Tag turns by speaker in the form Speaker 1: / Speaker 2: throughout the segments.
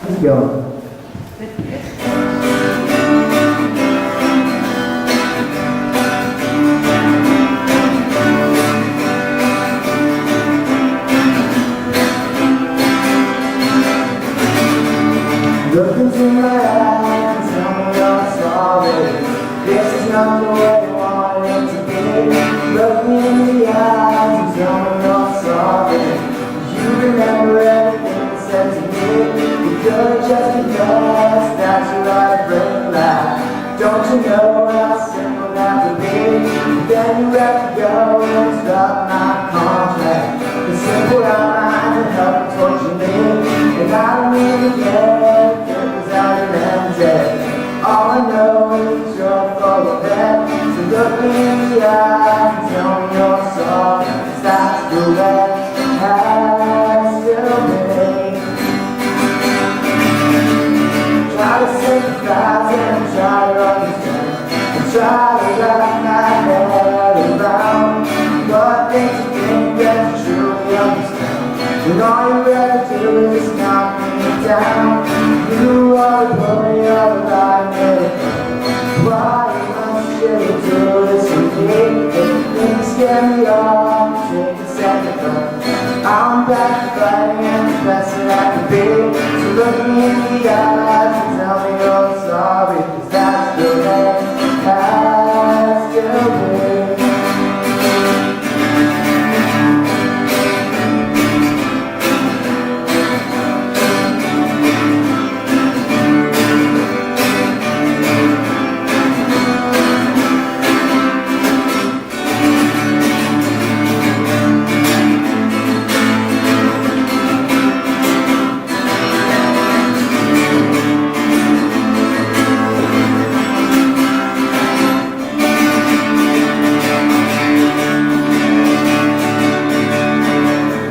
Speaker 1: Let's go. Look into my eyes and tell me you're sorry. This is not the way you want it to be. Look me in the eyes and tell me you're sorry. You remember everything you said to me. You could just because that you like a red flag. Don't you know how simple that would be? Then you have to go and stop my contract. It's simple outline to help torture me. And I don't even care. All I know is you're full of it. So look me in the eye and tell me you're sorry. That's the way it has to be. Try to sympathize and try to understand and try to wrap my head around what makes you think that you truly understand, when all you ever do is knock me down. You are the glory of the light. Why must you do this? we all take a second look. I'm back fighting and the best that I can be. So look me in the eyes and tell me you're sorry, 'cause that's the way it has to be.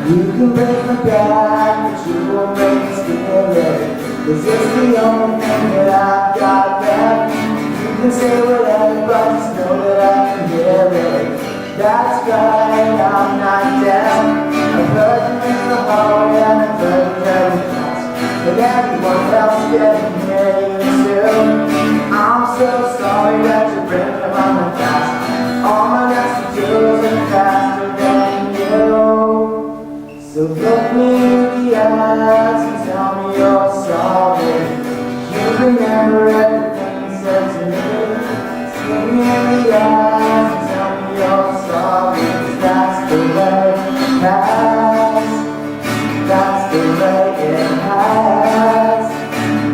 Speaker 1: You can break my back, but you won't break my spirit, 'cause it's the only thing that I've got left. You can say whatever, but just know that I can hear it. That's right, I'm not deaf. I've heard you in the hallway and I've heard you very fast, but everyone else can hear you too. I'm so sorry that you're bringing up on my past. All my next to do is faster than you. So look me in the eyes and tell me you're sorry. You remember everything you said to me. So look me in the eyes and tell me you're sorry, 'cause that's the way it has. That's the way it has.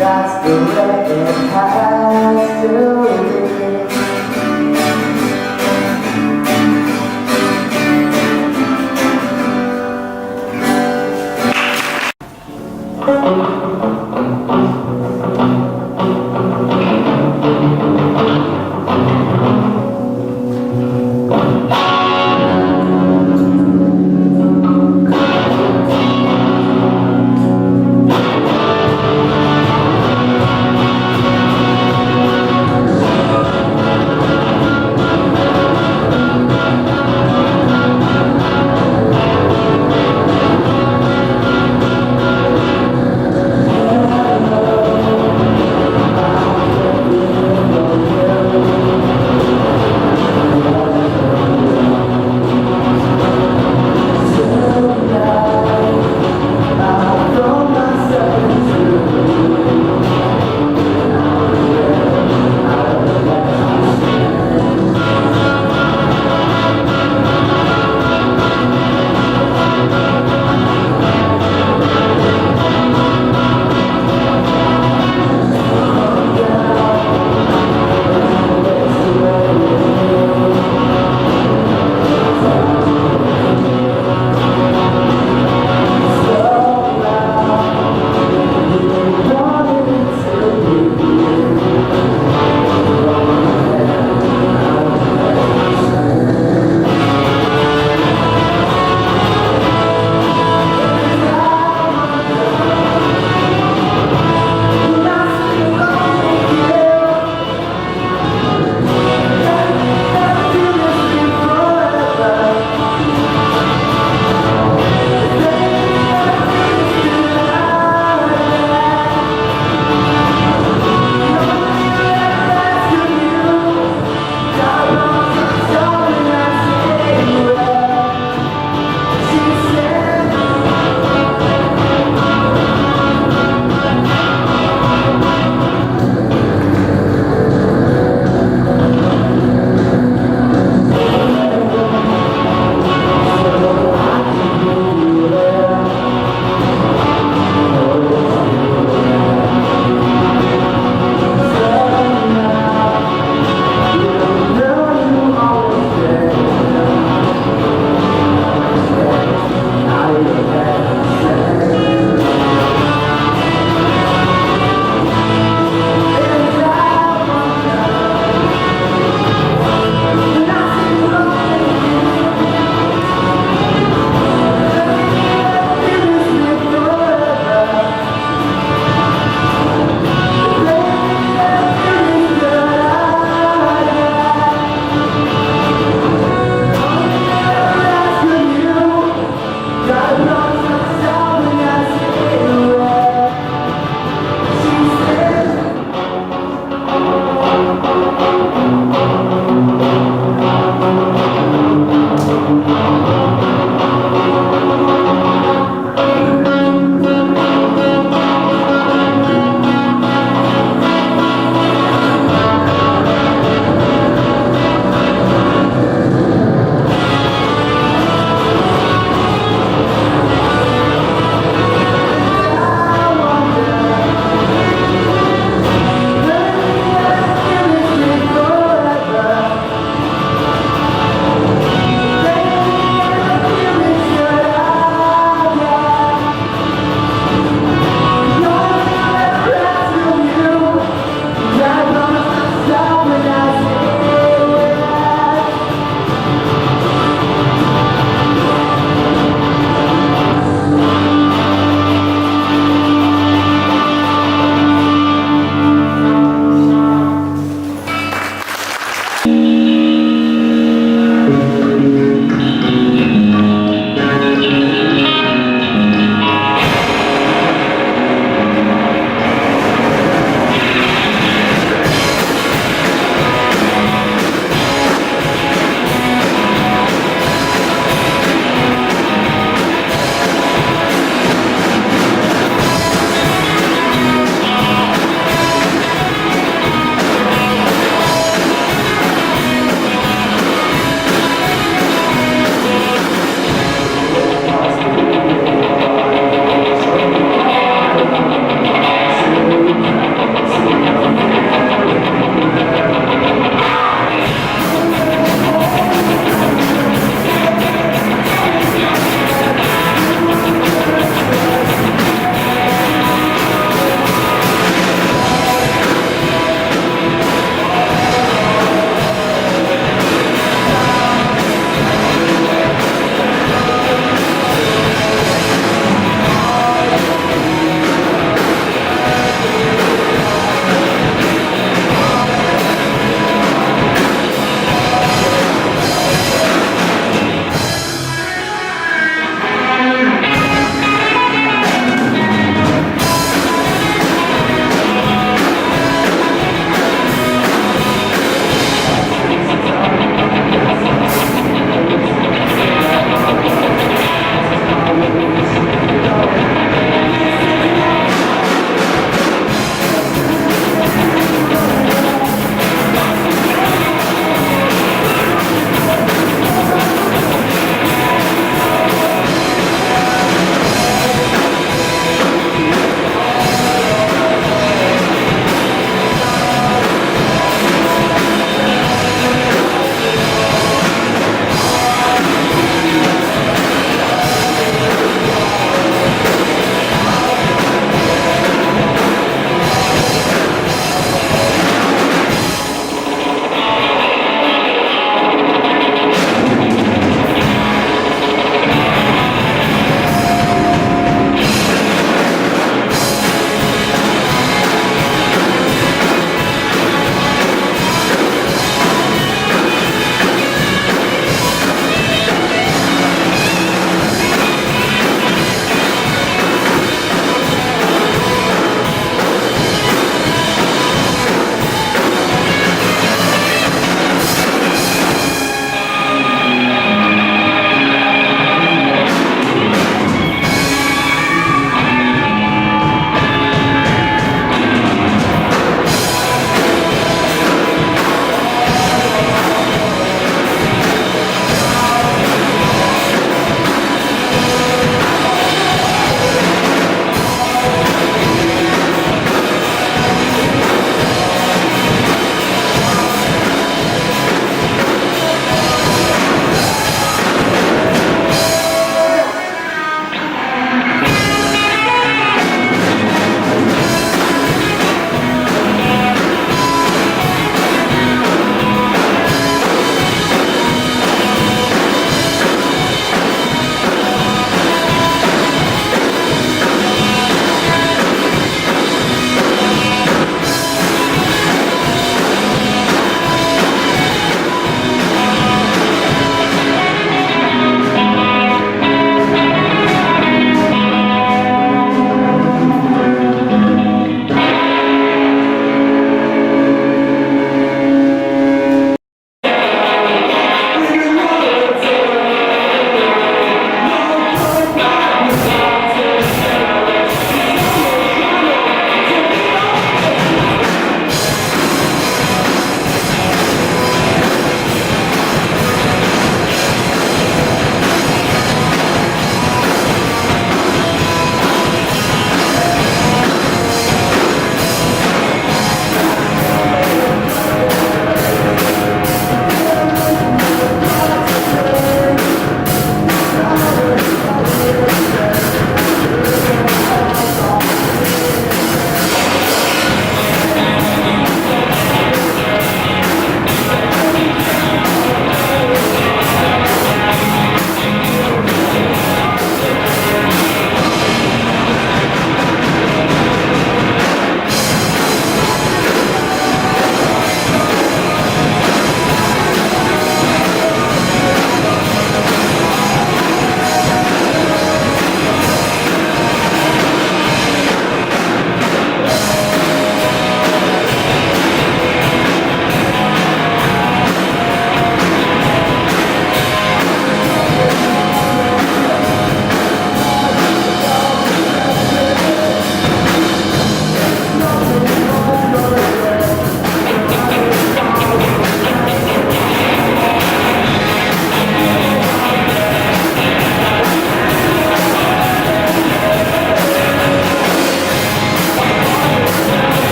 Speaker 1: That's the way it has to be.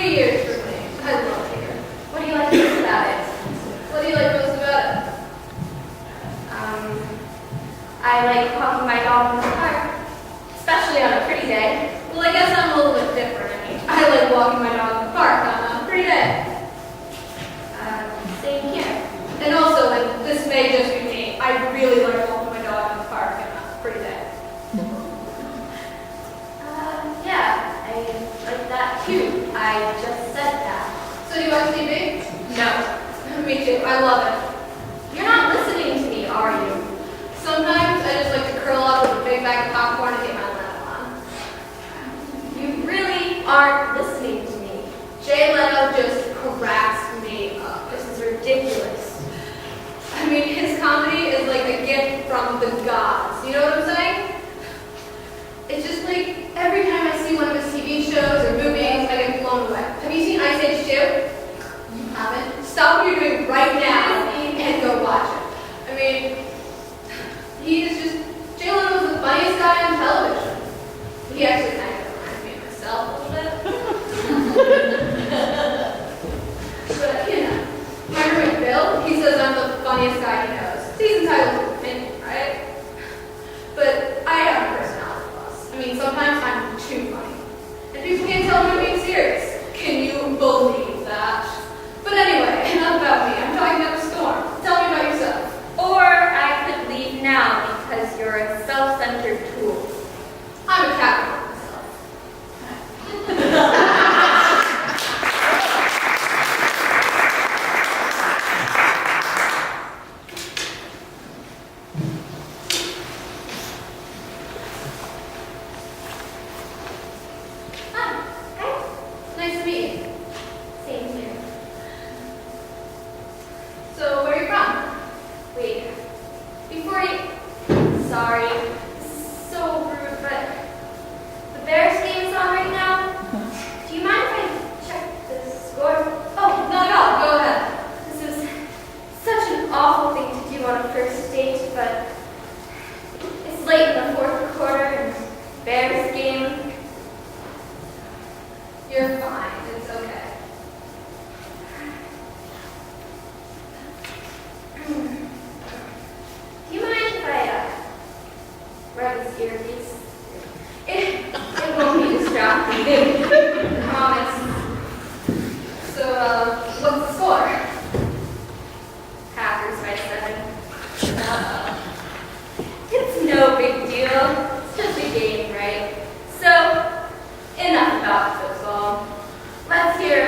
Speaker 2: 3 years for me. I love it here. What do you like most about it? What do you like most about it? I like walking my dog in the park, especially on a pretty day. Well, I guess I'm a little bit different. I like walking my dog in the park on a pretty day. Same here. And also, and this may just be me, I really like walking my dog in the park on a pretty day. Yeah, I like that too. I just said that. So do you watch TV? No. Me too. I love it. You're not listening to me, are you? Sometimes I just like to curl up with a big bag of popcorn and get my lap on. You really aren't listening to me. Jay Leno just cracks me up. This is ridiculous. I mean, his comedy is like a gift from the gods. You know what I'm saying? It's just like every time I see one of his TV shows or movies, I get blown away. Have you seen Ice Age 2? You haven't? Stop what you're doing right now and go watch it. I mean, he is just, Jay Leno is the funniest guy on television. He actually kind of reminds me of myself a little bit. But, you know, my roommate Bill, he says I'm the funniest guy he knows. He's entitled to opinion, right? But I have a personality flaws. I mean, sometimes I'm too funny. And people can't tell when I'm being serious. Can you believe that? But anyway, enough about me. I'm talking about the storm. Tell me about yourself.
Speaker 3: Or I could leave now because you're a self-centered tool.
Speaker 2: I'm a Capricorn myself. Hi. Nice to meet you.
Speaker 3: Same here.
Speaker 2: So, where are you from?
Speaker 3: Wait, before you... Sorry, this is so rude, but the Bears game is on right now. Do you mind if I check the score?
Speaker 2: Oh, not at all. Go ahead.
Speaker 3: This is such an awful thing to do on a first date, but it's late in the fourth quarter and Bears game.
Speaker 2: You're fine. It's okay.
Speaker 3: Do you mind if I wear this earpiece? It won't be distracting. I promise.
Speaker 2: So, what's the score?
Speaker 3: Packers by 7. It's no big deal. It's just a game, right? So, enough about football. Let's hear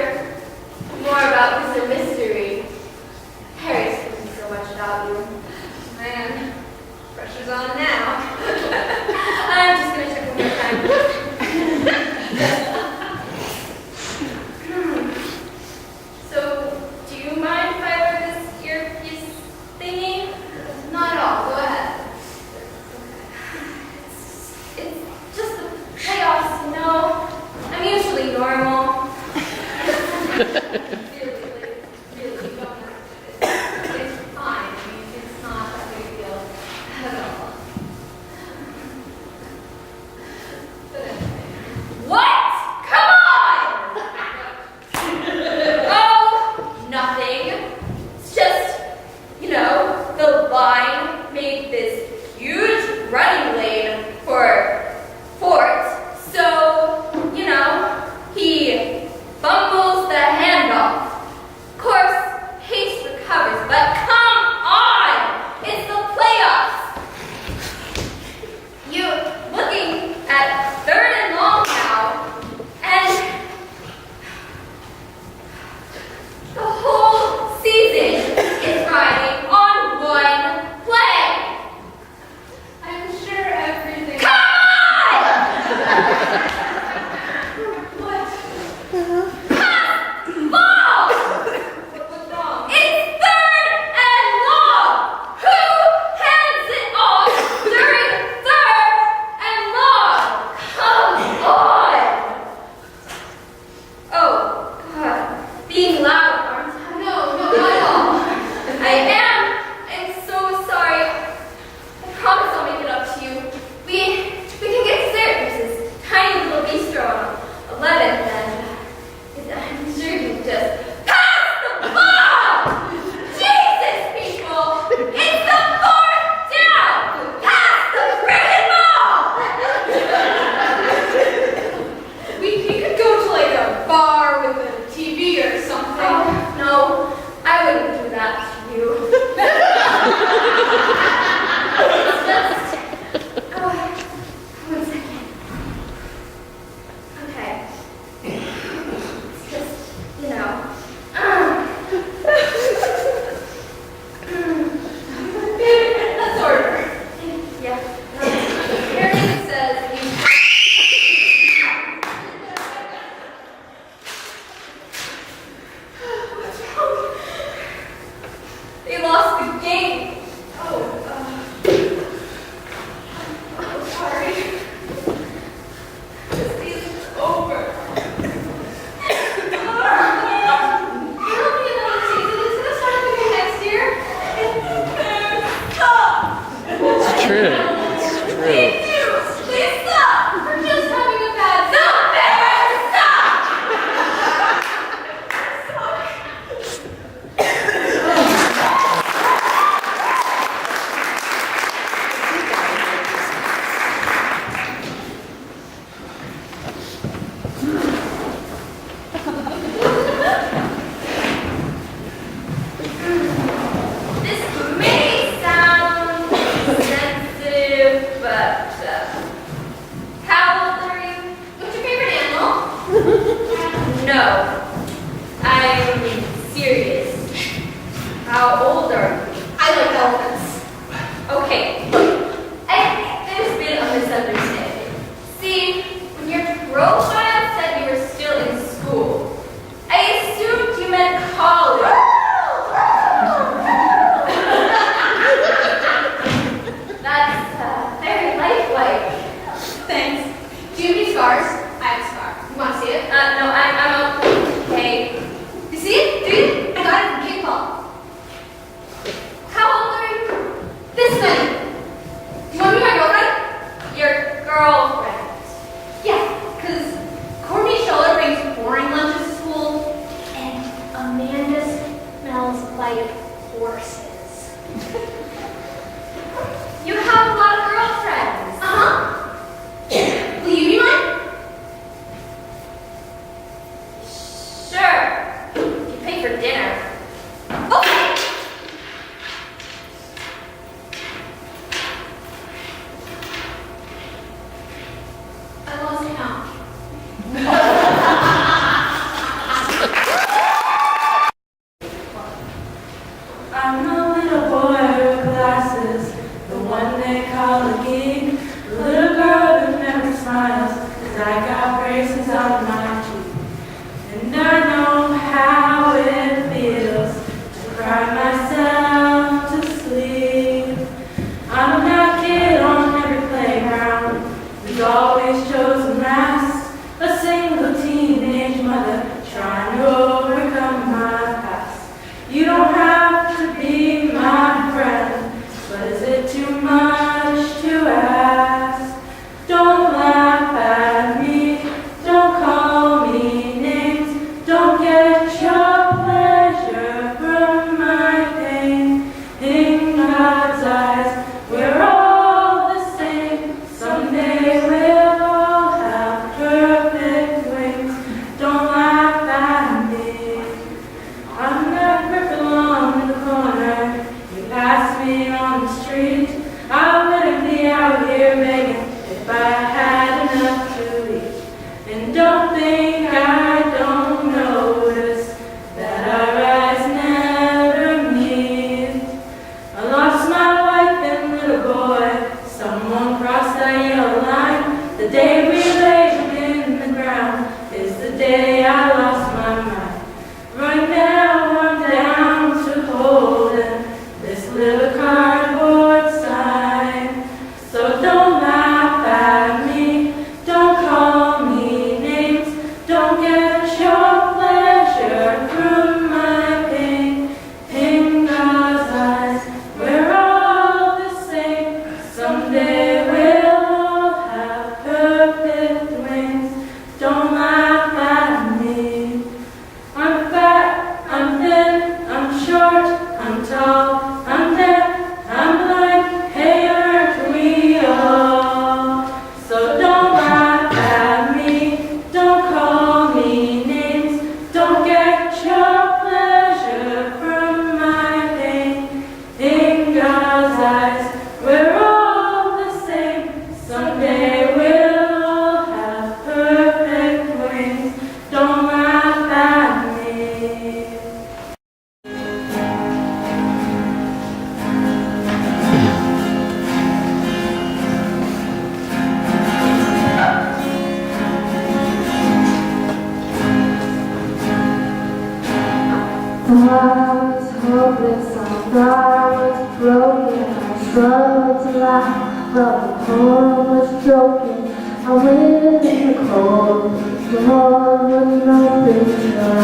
Speaker 1: thought I was hopeless, I thought I was broken. I struggled to laugh, but the poem was broken. I went in the cold, the door wouldn't open till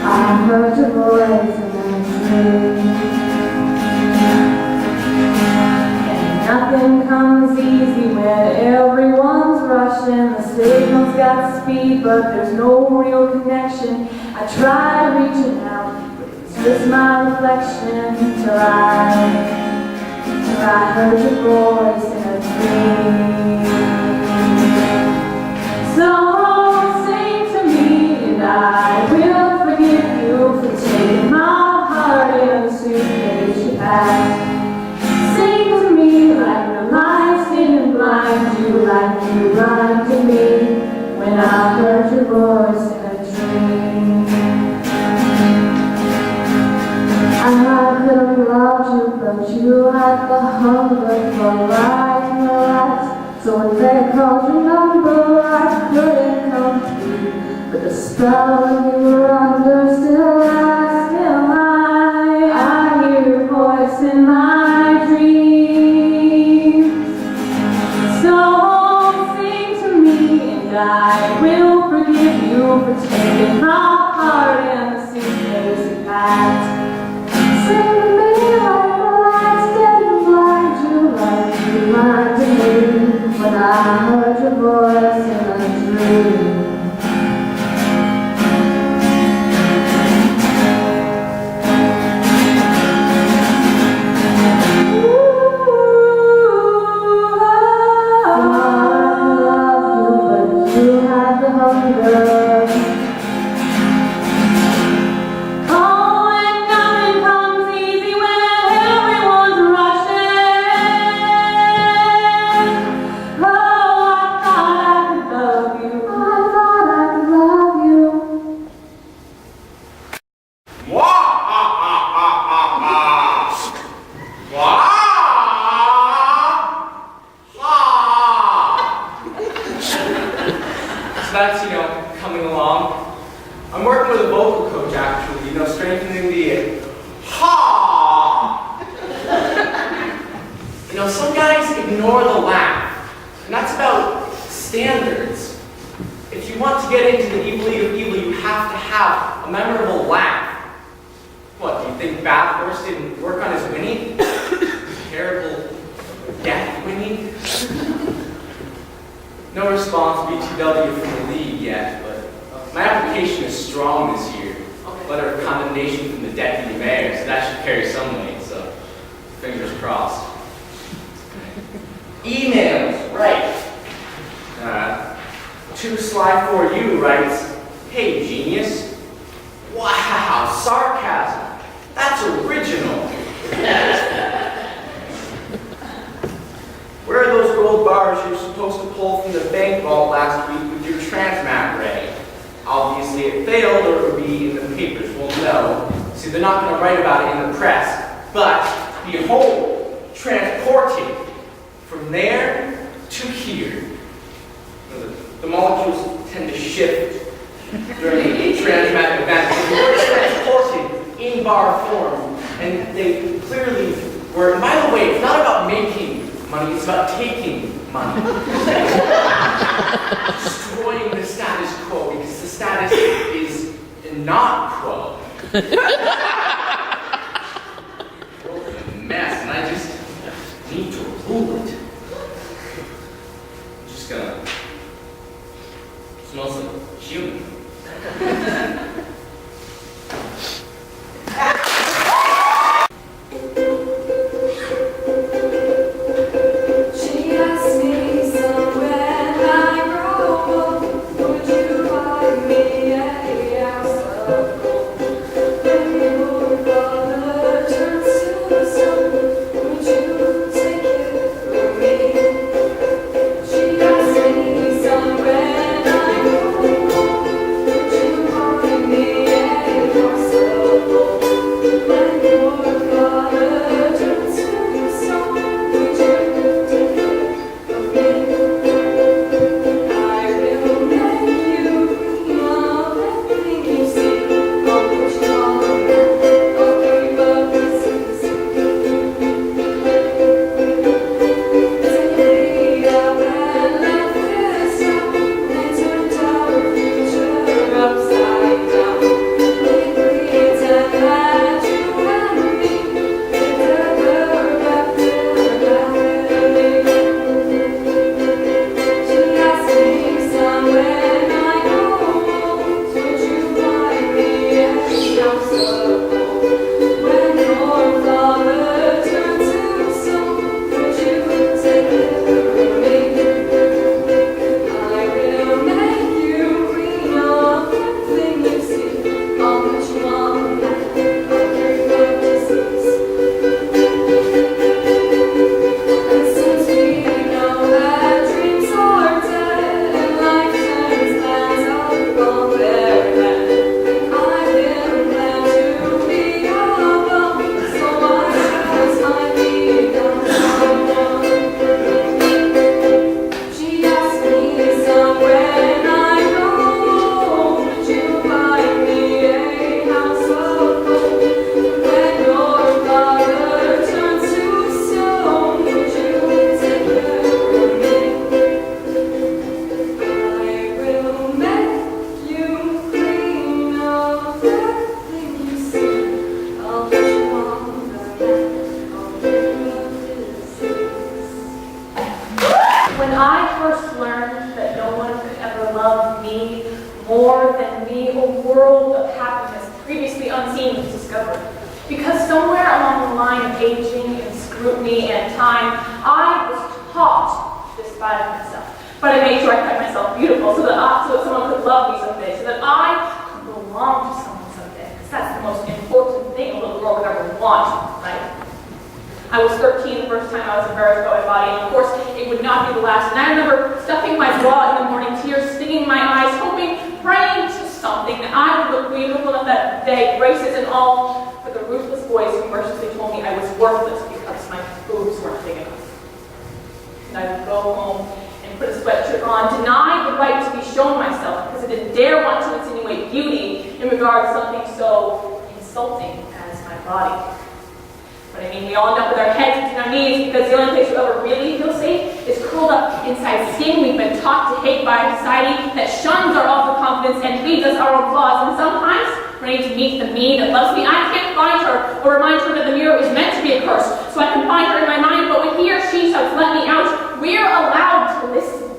Speaker 1: I heard your voice in a dream. And nothing comes easy when everyone's rushing. The signal's got speed, but there's no real connection. I tried reaching out, but it's just my reflection till I heard your voice in a dream. So sing to me and I will forgive you for taking my heart in the suitcase you packed. Sing to me like the lights didn't blind you, like you blinded me when I heard your voice in a dream. I could have loved you, but you had the hunger for life and the lights. So when they called your number, I couldn't come through. But the spell you were under still lasts till I hear your voice in my dreams. So sing to me and I will forgive you for taking my heart in the suitcase you packed. Sing to me like the lights didn't blind you, like you blinded me when I heard your voice in a dream.
Speaker 4: That's, coming along. I'm working with a vocal coach, actually, strengthening the ha. Some guys ignore the laugh, and that's about standards. If you want to get into the evil league of evil, you have to have a memorable laugh. What, do you think Bad Horse didn't work on his whinny? Terrible death whinny? No response, BTW from the league yet, but my application is strong this year. Letter of condemnation from the deputy mayor, so that should carry some weight, so fingers crossed. Emails, right. Too Sly For You writes, "Hey genius, wow, sarcasm, that's original." Where are those gold bars you were supposed to pull from the bank vault last week with your transmat ready? Obviously it failed or it would be in the papers. Well, no. See, they're not going to write about it in the press. But, behold, transported from there to here. The molecules tend to shift during the transmat event. They were transported in bar form, and they clearly were. And by the way, it's not about making money, it's about taking money. Destroying the status quo, because the status is not quo. The world is a mess, and I just need to rule it. I'm just gonna smell some human.
Speaker 1: Somewhere I go, would you
Speaker 5: me, more than me, a world of happiness previously unseen was discovered. Because somewhere along the line of aging and scrutiny and time, I was taught to despise myself. But I made sure I kept myself beautiful so that someone could love me someday, so that I could belong to someone someday. Because that's the most important thing a little girl would ever want, right? I was 13 the first time I was embarrassed by my body, and of course, it would not be the last. And I remember stuffing my bra in the morning, tears stinging my eyes, hoping, praying to something that I would look beautiful enough that day, braces and all, but the ruthless boys who mercilessly told me I was worthless because my boobs weren't big enough. And I would go home and put a sweatshirt on, deny the right to be shown myself because I didn't dare want to insinuate beauty in regard to something so insulting as my body. But I mean, we all end up with our heads between our knees because the only place you ever really feel safe is curled up inside skin we've been taught to hate by a society that shuns our overconfidence and feeds us our own flaws. And sometimes, when I need to meet the me that loves me, I can't find her or remind her that the mirror is meant to be a curse, so I can find her in my mind. But when he or she shouts, "Let me out," we're allowed to listen.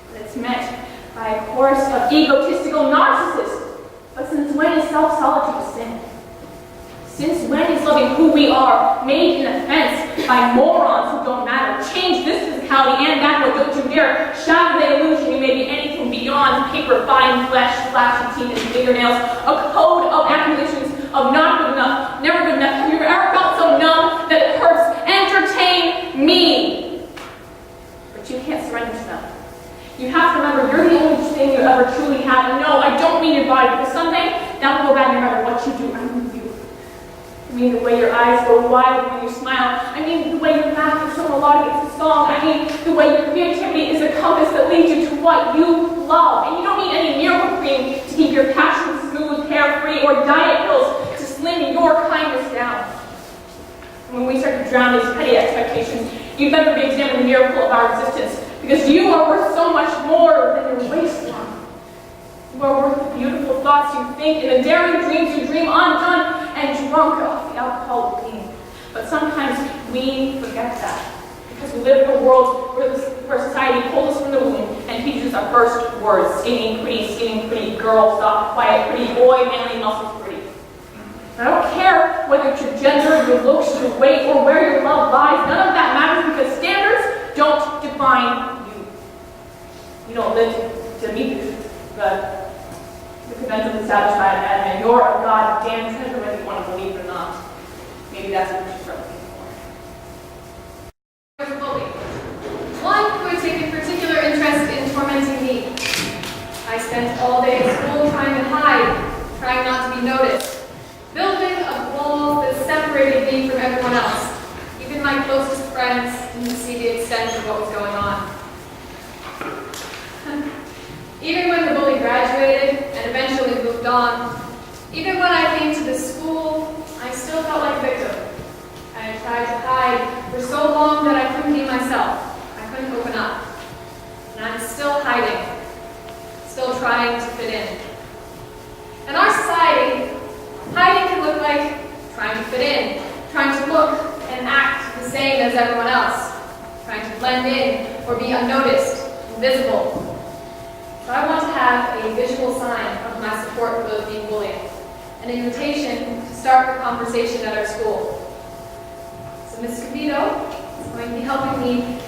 Speaker 5: But it's met by a chorus of egotistical narcissists. But since when is self-solitude a sin? Since when is loving who we are made an offense by morons who don't matter? Change this physicality and that way, don't you dare shatter the illusion you may be anything beyond paper, fine flesh, flashy teeth and fingernails, a code of accusations of not good enough, never good enough. Have you ever felt so numb that it hurts? Entertain me! But you can't surrender to them. You have to remember you're the only thing you ever truly have. And no, I don't mean your body, because someday that will go bad no matter what you do. I mean you. I mean the way your eyes go wide when you smile. I mean the way you laugh is so melodic it's a song. I mean the way your creativity is a compass that leads you to what you love. And you don't need any miracle cream to keep your passion smooth, hair-free, or diet pills to slim your kindness down. When we start to drown these petty expectations, you better re-examine the miracle of our existence, because you are worth so much more than your waistline. You are worth the beautiful thoughts you think and the daring dreams you dream undone and drunk off the alcohol of pain. But sometimes we forget that, because we live in a world where society pulls us from the womb and teaches us our first words: skinny, pretty, girl, soft, quiet, pretty, boy, manly, muscles, pretty. I don't care whether it's your gender, your looks, your weight, or where your love lies. None of that matters, because standards don't define you. You don't live to meet the conventionally satisfied admin. You're a goddamn treasure, whether you want to believe it or not. Maybe that's what you should start looking for.
Speaker 2: I was a bully. One who had taken particular interest in tormenting me. I spent all day at school trying to hide, trying not to be noticed, building a wall that separated me from everyone else. Even my closest friends didn't see the extent of what was going on. Even when the bully graduated and eventually moved on, even when I came to this school, I still felt like a victim. I had tried to hide for so long that I couldn't be myself. I couldn't open up. And I'm still hiding, still trying to fit in. In our society, hiding can look like trying to fit in, trying to look and act the same as everyone else, trying to blend in or be unnoticed, invisible. So I want to have a visual sign of my support for those being bullied, an invitation to start the conversation at our school. So Ms. Capito is going to be helping me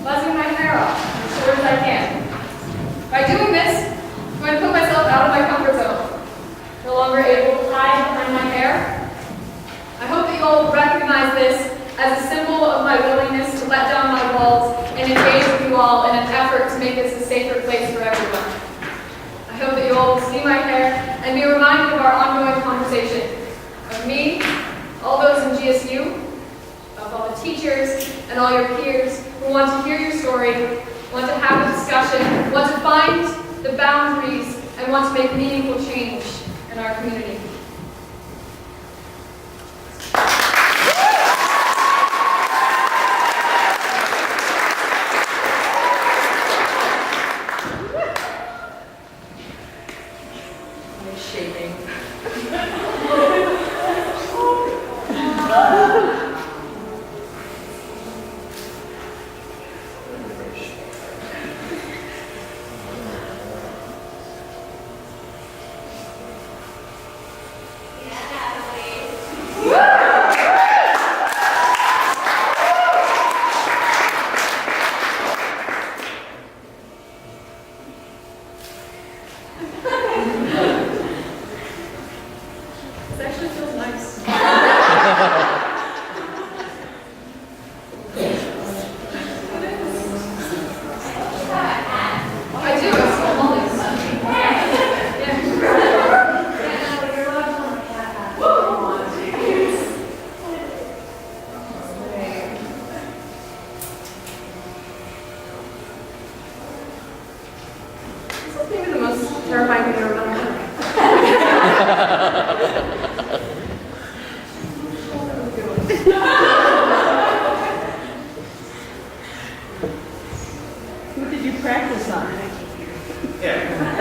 Speaker 2: buzzing my hair off as short as I can. By doing this, I'm going to put myself out of my comfort zone. No longer able to hide behind my hair. I hope that you all will recognize this as a symbol of my willingness to let down my walls and engage with you all in an effort to make this a safer place for everyone. I hope that you all will see my hair and be reminded of our ongoing conversation, of me, all those in GSU, of all the teachers and all your peers who want to hear your story, want to have a discussion, want to find the boundaries, and want to make meaningful change in our community.
Speaker 5: This actually feels nice.
Speaker 2: I do. It's so lovely.
Speaker 5: This is maybe the most terrifying thing I've ever done.
Speaker 6: Who did you practice on?
Speaker 4: Yeah.